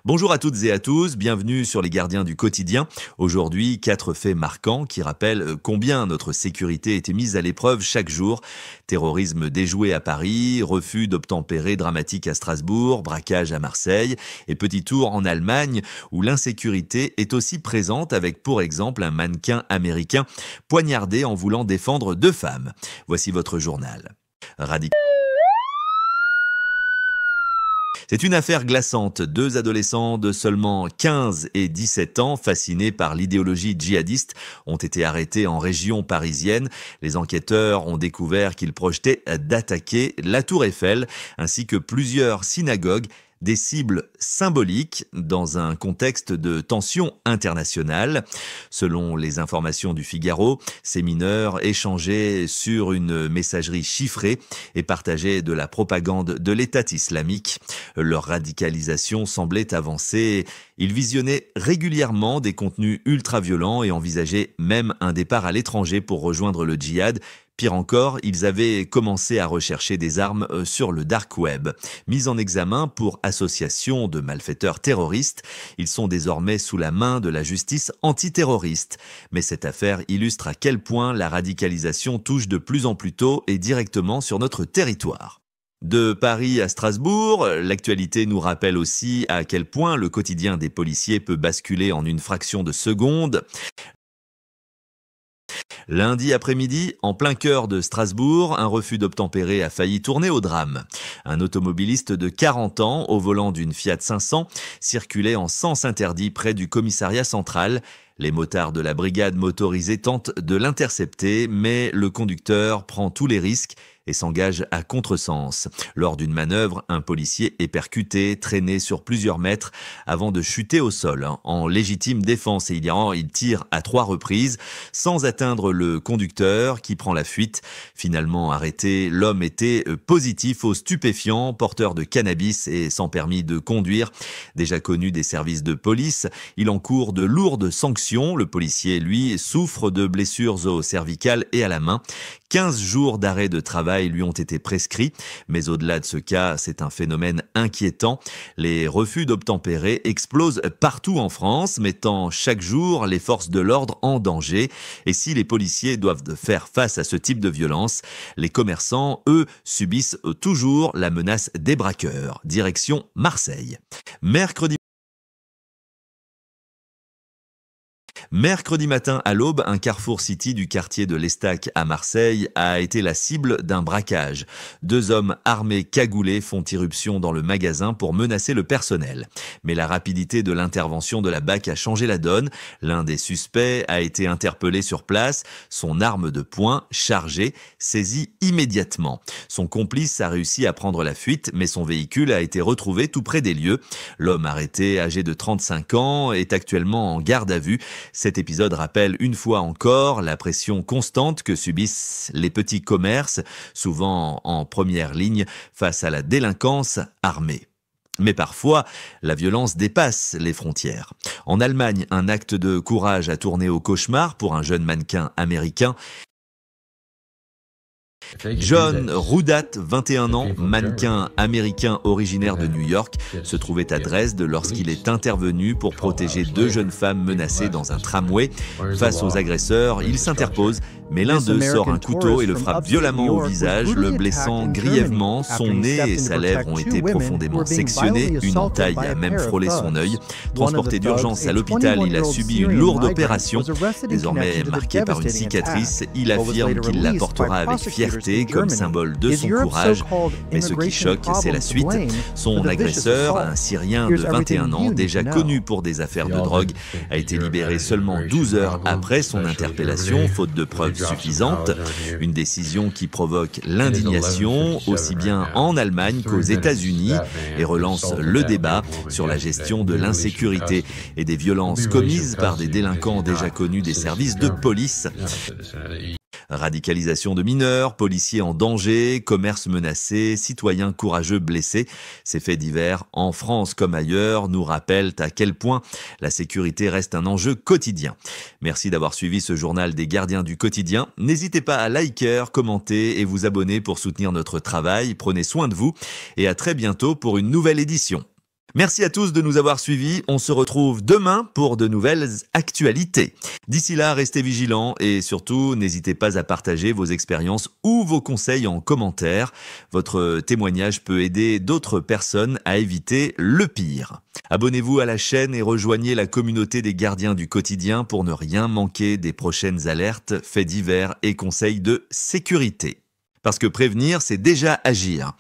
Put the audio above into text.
Bonjour à toutes et à tous, bienvenue sur les gardiens du quotidien. Aujourd'hui, 4 faits marquants qui rappellent combien notre sécurité était mise à l'épreuve chaque jour. Terrorisme déjoué à Paris, refus d'obtempérer dramatique à Strasbourg, braquage à Marseille et petit tour en Allemagne où l'insécurité est aussi présente avec pour exemple un mannequin américain poignardé en voulant défendre 2 femmes. Voici votre journal. C'est une affaire glaçante. 2 adolescents de seulement 15 et 17 ans, fascinés par l'idéologie djihadiste, ont été arrêtés en région parisienne. Les enquêteurs ont découvert qu'ils projetaient d'attaquer la Tour Eiffel ainsi que plusieurs synagogues, des cibles symboliques dans un contexte de tension internationale. Selon les informations du Figaro, ces mineurs échangeaient sur une messagerie chiffrée et partageaient de la propagande de l'État islamique. Leur radicalisation semblait avancer. Ils visionnaient régulièrement des contenus ultra-violents et envisageaient même un départ à l'étranger pour rejoindre le djihad. Pire encore, ils avaient commencé à rechercher des armes sur le dark web. Mis en examen pour association de malfaiteurs terroristes, ils sont désormais sous la main de la justice antiterroriste. Mais cette affaire illustre à quel point la radicalisation touche de plus en plus tôt et directement sur notre territoire. De Paris à Strasbourg, l'actualité nous rappelle aussi à quel point le quotidien des policiers peut basculer en une fraction de seconde. Lundi après-midi, en plein cœur de Strasbourg, un refus d'obtempérer a failli tourner au drame. Un automobiliste de 40 ans, au volant d'une Fiat 500, circulait en sens interdit près du commissariat central. Les motards de la brigade motorisée tentent de l'intercepter, mais le conducteur prend tous les risques et s'engage à contresens. Lors d'une manœuvre, un policier est percuté, traîné sur plusieurs mètres avant de chuter au sol. En légitime défense, et il tire à 3 reprises sans atteindre le conducteur qui prend la fuite. Finalement arrêté, l'homme était positif aux stupéfiants, porteur de cannabis et sans permis de conduire. Déjà connu des services de police, il encourt de lourdes sanctions. Le policier, lui, souffre de blessures au cervical et à la main. 15 jours d'arrêt de travail lui ont été prescrits, mais au-delà de ce cas, c'est un phénomène inquiétant. Les refus d'obtempérer explosent partout en France, mettant chaque jour les forces de l'ordre en danger. Et si les policiers doivent faire face à ce type de violence, les commerçants, eux, subissent toujours la menace des braqueurs. Direction Marseille. Mercredi matin à l'aube, un Carrefour City du quartier de l'Estaque à Marseille a été la cible d'un braquage. 2 hommes armés cagoulés font irruption dans le magasin pour menacer le personnel. Mais la rapidité de l'intervention de la BAC a changé la donne. L'un des suspects a été interpellé sur place, son arme de poing chargée, saisie immédiatement. Son complice a réussi à prendre la fuite, mais son véhicule a été retrouvé tout près des lieux. L'homme arrêté, âgé de 35 ans, est actuellement en garde à vue. Cet épisode rappelle une fois encore la pression constante que subissent les petits commerces, souvent en première ligne face à la délinquance armée. Mais parfois, la violence dépasse les frontières. En Allemagne, un acte de courage a tourné au cauchemar pour un jeune mannequin américain. John Rudat, 21 ans, mannequin américain originaire de New York, se trouvait à Dresde lorsqu'il est intervenu pour protéger 2 jeunes femmes menacées dans un tramway. Face aux agresseurs, il s'interpose, mais l'un d'eux sort un couteau et le frappe violemment au visage, le blessant grièvement. Son nez et sa lèvre ont été profondément sectionnés, une entaille a même frôlé son œil. Transporté d'urgence à l'hôpital, il a subi une lourde opération. Désormais marqué par une cicatrice, il affirme qu'il la portera avec fierté comme symbole de son courage. Mais ce qui choque, c'est la suite. Son agresseur, un Syrien de 21 ans, déjà connu pour des affaires de drogue, a été libéré seulement 12 heures après son interpellation, faute de preuves suffisantes. Une décision qui provoque l'indignation, aussi bien en Allemagne qu'aux États-Unis, et relance le débat sur la gestion de l'insécurité et des violences commises par des délinquants déjà connus des services de police. Radicalisation de mineurs, policiers en danger, commerce menacé, citoyens courageux blessés. Ces faits divers, en France comme ailleurs, nous rappellent à quel point la sécurité reste un enjeu quotidien. Merci d'avoir suivi ce journal des gardiens du quotidien. N'hésitez pas à liker, commenter et vous abonner pour soutenir notre travail. Prenez soin de vous et à très bientôt pour une nouvelle édition. Merci à tous de nous avoir suivis. On se retrouve demain pour de nouvelles actualités. D'ici là, restez vigilants et surtout, n'hésitez pas à partager vos expériences ou vos conseils en commentaire. Votre témoignage peut aider d'autres personnes à éviter le pire. Abonnez-vous à la chaîne et rejoignez la communauté des gardiens du quotidien pour ne rien manquer des prochaines alertes, faits divers et conseils de sécurité. Parce que prévenir, c'est déjà agir.